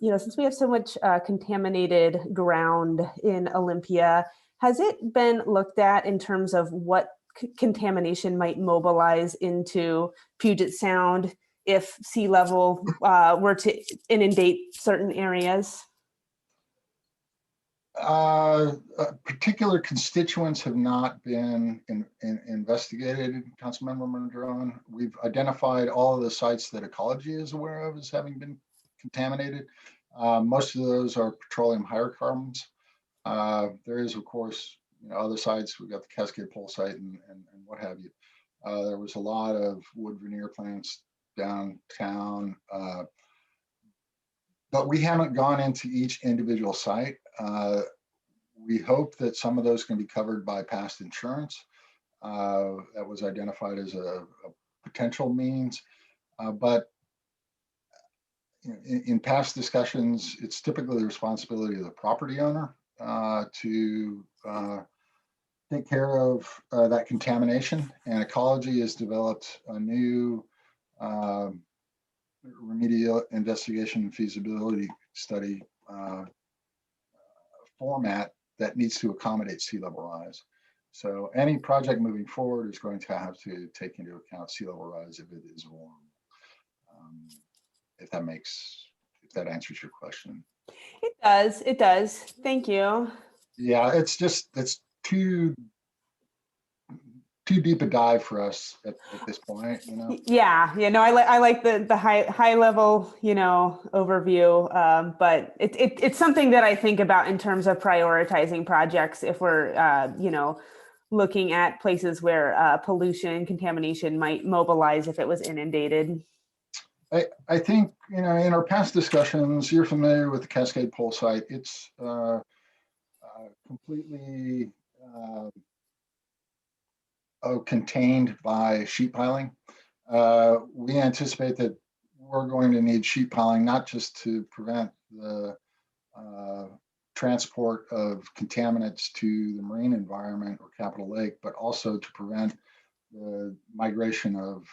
since we have so much contaminated ground in Olympia, has it been looked at in terms of what contamination might mobilize into Puget Sound if sea level were to inundate certain areas?
Particular constituents have not been investigated, Councilmember Madron. We've identified all of the sites that ecology is aware of as having been contaminated. Most of those are petroleum hydrocarbons. There is, of course, other sites. We've got the Cascade Pole site and what have you. There was a lot of wood veneer plants downtown, but we haven't gone into each individual site. We hope that some of those can be covered by past insurance. That was identified as a potential means, but in past discussions, it's typically the responsibility of the property owner to take care of that contamination. And ecology has developed a new remedial investigation feasibility study format that needs to accommodate sea level rise. So any project moving forward is going to have to take into account sea level rise if it is warm. If that answers your question.
It does. Thank you.
Yeah, it's too deep a dive for us at this point,
Yeah, I like the high level, overview, but it's something that I think about in terms of prioritizing projects if we're, looking at places where pollution, contamination might mobilize if it was inundated.
I think, in our past discussions, you're familiar with the Cascade Pole site. It's completely contained by sheet piling. We anticipate that we're going to need sheet piling, not just to prevent the transport of contaminants to the marine environment or Capitol Lake, but also to prevent the migration of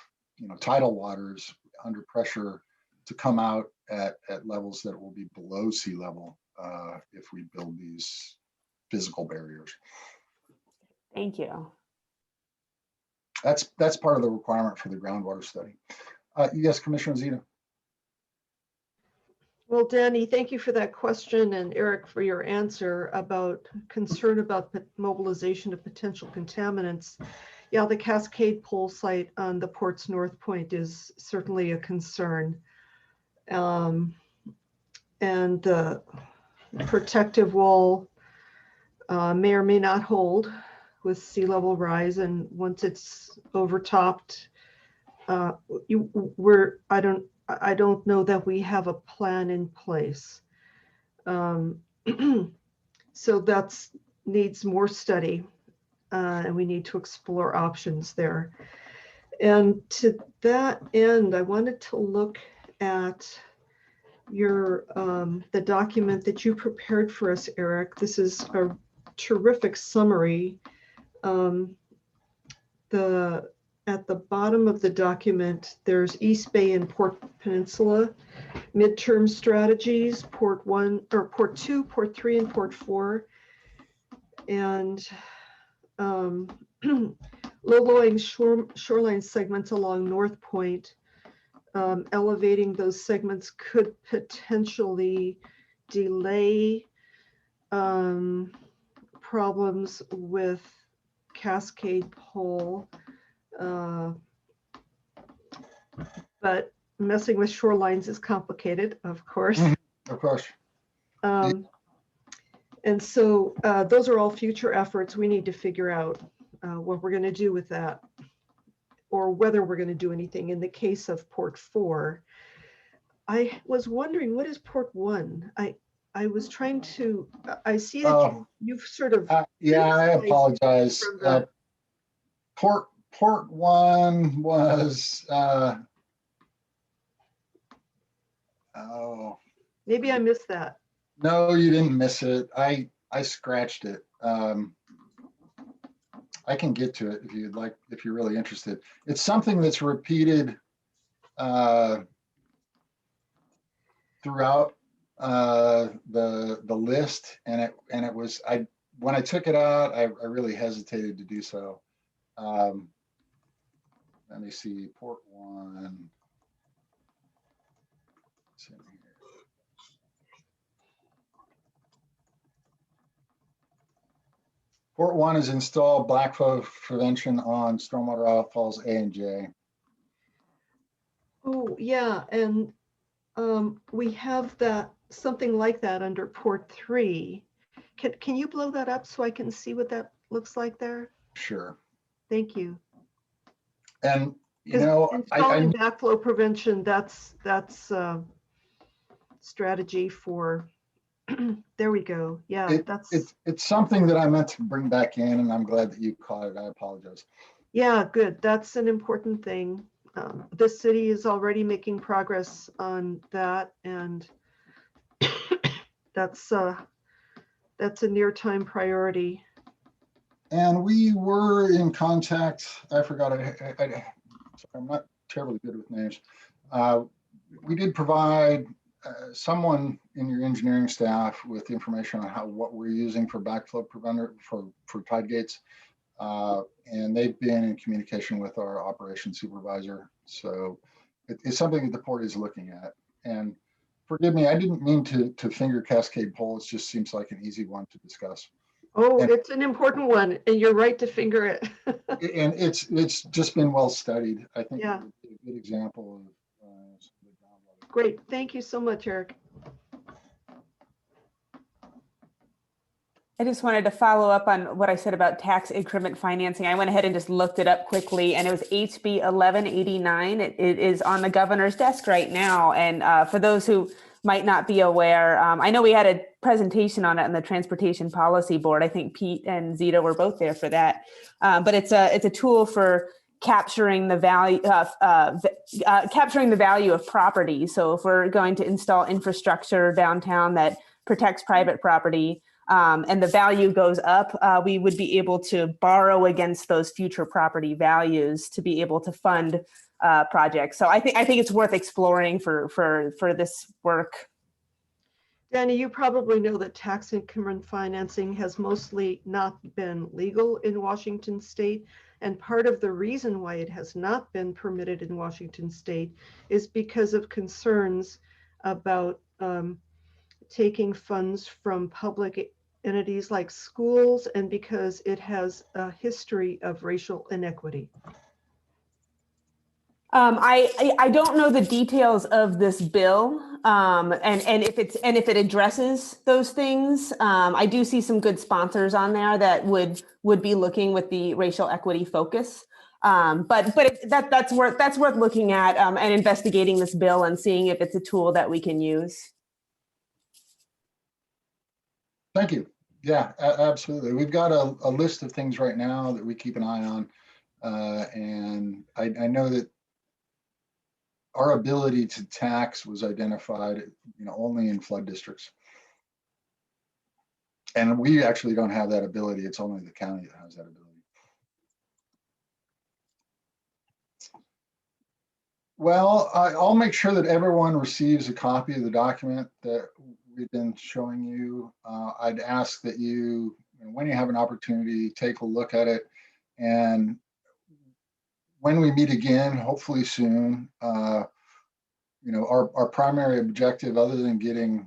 tidal waters under pressure to come out at levels that will be below sea level if we build these physical barriers.
Thank you.
That's part of the requirement for the groundwater study. Yes, Commissioner Zito.
Well, Danny, thank you for that question, and Eric for your answer about concern about mobilization of potential contaminants. Yeah, the Cascade Pole site on the port's north point is certainly a concern. And the protective wall may or may not hold with sea level rise, and once it's overtopped, I don't know that we have a plan in place. So that's needs more study, and we need to explore options there. And to that end, I wanted to look at your the document that you prepared for us, Eric. This is a terrific summary. At the bottom of the document, there's East Bay and Port Peninsula midterm strategies, Port 1 or Port 2, Port 3, and Port 4, and low-lying shoreline segments along North Point. Elevating those segments could potentially delay problems with Cascade Pole, but messing with shorelines is complicated, of course.
Of course.
And so those are all future efforts. We need to figure out what we're going to do with that, or whether we're going to do anything. In the case of Port 4, I was wondering, what is Port 1? I was trying to, I see that
Oh,
you've sort of.
yeah, I apologize.
From the-
Port one was, oh,
Maybe I missed that.
no, you didn't miss it. I scratched it. I can get to it if you'd like, if you're really interested. It's something that's repeated throughout the list, and it was, when I took it out, I really hesitated to do so. Let me see, Port one. It's in here. Port one is install backflow prevention on stormwater outfalls A and J.
Oh, yeah, and we have that, something like that under port 3. Can you blow that up so I can see what that looks like there?
Sure.
Thank you.
And you
'Cause
know,
installing backflow prevention, that's strategy for, there we go. Yeah,
it's something that I meant to bring back in, and I'm glad that you caught it. I apologize.
Yeah, good. That's an important thing. The city is already making progress on that, and that's a near time priority.
And we were in contact. I forgot. I'm not terribly good with names. We did provide someone in your engineering staff with information on what we're using for backflow preventer for tide gates. And they've been in communication with our operations supervisor. So it's something that the port is looking at. And forgive me, I didn't mean to finger Cascade Pole. It just seems like an easy one to discuss.
Oh,
And
it's an important one, and you're right to finger it.
and it's just been well studied. I think
Yeah.
it's a good example of
Great. Thank you so much, Eric.
I just wanted to follow up on what I said about tax increment financing. I went ahead and just looked it up quickly, and it was HB 1189. It is on the governor's desk right now. And for those who might not be aware, I know we had a presentation on it in the Transportation Policy Board. I think Pete and Zita were both there for that. But it's a tool for capturing the value of property. So if we're going to install infrastructure downtown that protects private property, and the value goes up, we would be able to borrow against those future property values to be able to fund projects. So I think it's worth exploring for this work.
Danny, you probably know that tax increment financing has mostly not been legal in Washington state. And part of the reason why it has not been permitted in Washington state is because of concerns about taking funds from public entities like schools, and because it has a history of racial inequity.
I don't know the details of this bill, and if it addresses those things. I do see some good sponsors on there that would be looking with the racial equity focus. But that's worth looking at and investigating this bill and seeing if it's a tool that we can use.
Thank you. Yeah, absolutely. We've got a list of things right now that we keep an eye on. And I know that our ability to tax was identified, only in flood districts. And we actually don't have that ability. It's only the county that has that ability. Well, I'll make sure that everyone receives a copy of the document that we've been showing you. I'd ask that you, when you have an opportunity, take a look at it. And when we meet again, hopefully soon, our primary objective, other than getting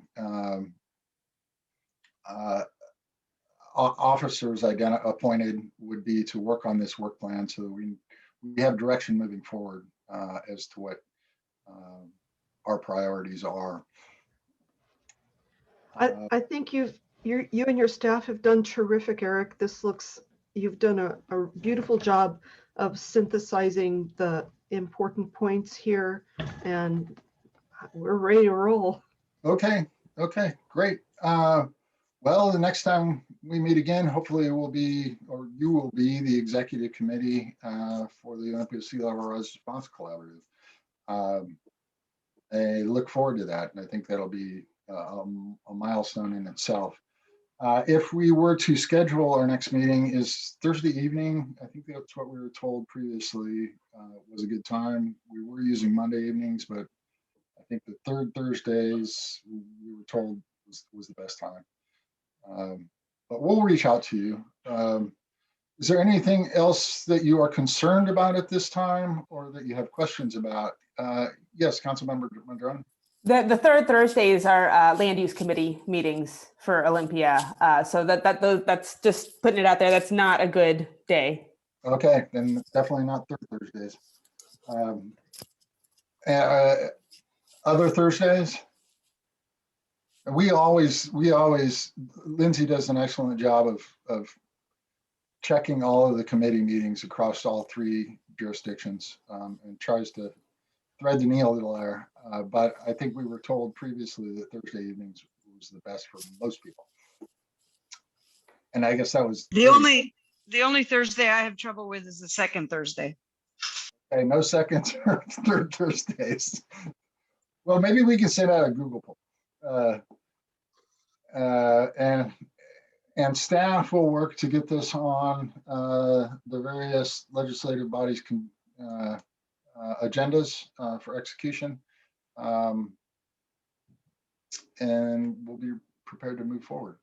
officers appointed, would be to work on this work plan so that we have direction moving forward as to what our priorities are.
I think you and your staff have done terrific, Eric. You've done a beautiful job of synthesizing the important points here, and we're ready to roll.
Okay, Okay, great. Well, the next time we meet again, hopefully it will be, or you will be, the executive committee for the Olympia Sea Level Rise Response Collaborative. I look forward to that, and I think that'll be a milestone in itself. If we were to schedule our next meeting is Thursday evening, I think that's what we were told previously was a good time. We were using Monday evenings, but I think the third Thursdays we were told was the best time. But we'll reach out to you. Is there anything else that you are concerned about at this time or that you have questions about? Yes, Councilmember Madron.
The third Thursdays are land use committee meetings for Olympia. So that's just putting it out there. That's not a good day.
Okay, then definitely not third Thursdays. Other Thursdays? We always, Lindsay does an excellent job of checking all of the committee meetings across all three jurisdictions and tries to thread the needle there. But I think we were told previously that Thursday evenings was the best for most people. And I guess that was
The only Thursday I have trouble with is the second Thursday.
Okay, no second or third Thursdays. Well, maybe we can send out a Google poll. And staff will work to get this on the various legislative bodies agendas for execution. And we'll be prepared to move forward.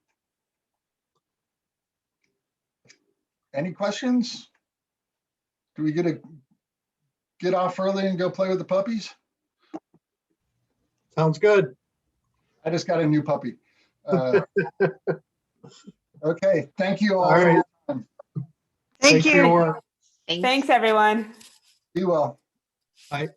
Any questions? Do we get off early and go play with the puppies?
Sounds good.
I just got a new puppy. Okay, thank you all.
All right.
Thank you.
Thanks.
Thanks, everyone.
Be well.
Bye.